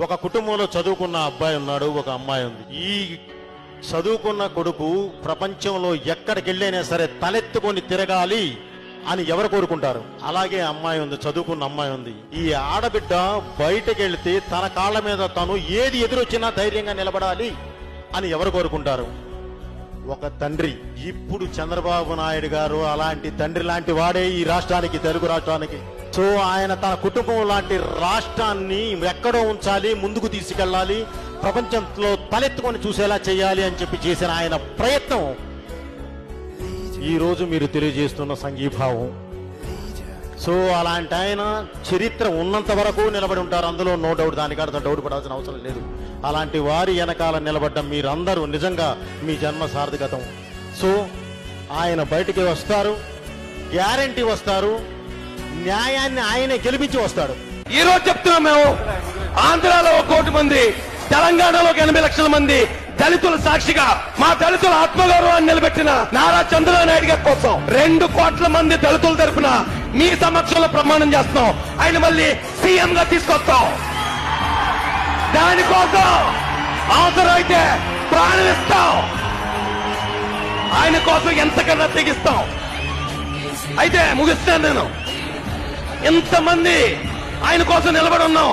ఒక కుటుంబంలో చదువుకున్న అబ్బాయి ఉన్నాడు, ఒక అమ్మాయి ఉంది. ఈ చదువుకున్న కొడుకు ప్రపంచంలో ఎక్కడికి వెళ్ళైనా సరే తలెత్తుకొని తిరగాలి అని ఎవరు కోరుకుంటారు? అలాగే అమ్మాయి ఉంది, చదువుకున్న అమ్మాయి ఉంది. ఈ ఆడబిడ్డ బయటకు వెళితే తన కాళ్ళ మీద తను ఏది ఎదురొచ్చినా ధైర్యంగా నిలబడాలి అని ఎవరు కోరుకుంటారు? ఒక తండ్రి. ఇప్పుడు చంద్రబాబు నాయుడు గారు అలాంటి తండ్రి లాంటి వాడే ఈ రాష్ట్రానికి, తెలుగు రాష్ట్రానికి. సో ఆయన తన కుటుంబం లాంటి రాష్ట్రాన్ని ఎక్కడో ఉంచాలి, ముందుకు తీసుకెళ్లాలి, ప్రపంచంలో తలెత్తుకొని చూసేలా చేయాలి అని చెప్పి చేసిన ఆయన ప్రయత్నం ఈ రోజు మీరు తెలియజేస్తున్న సంఘీభావం. సో అలాంటి ఆయన చరిత్ర ఉన్నంత వరకు నిలబడి ఉంటారు, అందులో నో డౌట్, దానికంత డౌట్ పడాల్సిన అవసరం లేదు. అలాంటి వారి వెనకాల నిలబడ్డం మీరందరూ నిజంగా మీ జన్మ సార్థకతం. సో ఆయన బయటికి వస్తారు, గ్యారంటీ వస్తారు, న్యాయాన్ని ఆయనే గెలిపించి వస్తాడు. ఈ రోజు చెప్తున్నాం మేము, ఆంధ్రాలో 1 కోటి మంది, తెలంగాణలో 80 లక్షల మంది దళితుల సాక్షిగా మా దళితుల ఆత్మగౌరవాన్ని నిలబెట్టిన నారా చంద్రబాబు నాయుడు గారి కోసం 2 కోట్ల మంది దళితుల తరపున మీ సమక్షంలో ప్రమాణం చేస్తాం. ఆయన మళ్ళీ సీఎం గా తీసుకొస్తాం. దానికోసం అవసరమైతే ప్రాణం ఇస్తాం, ఆయన కోసం ఎంతకన్నా తెగిస్తాం. అయితే ముగిస్తాను నేను. ఎంతమంది ఆయన కోసం నిలబడి ఉన్నాం.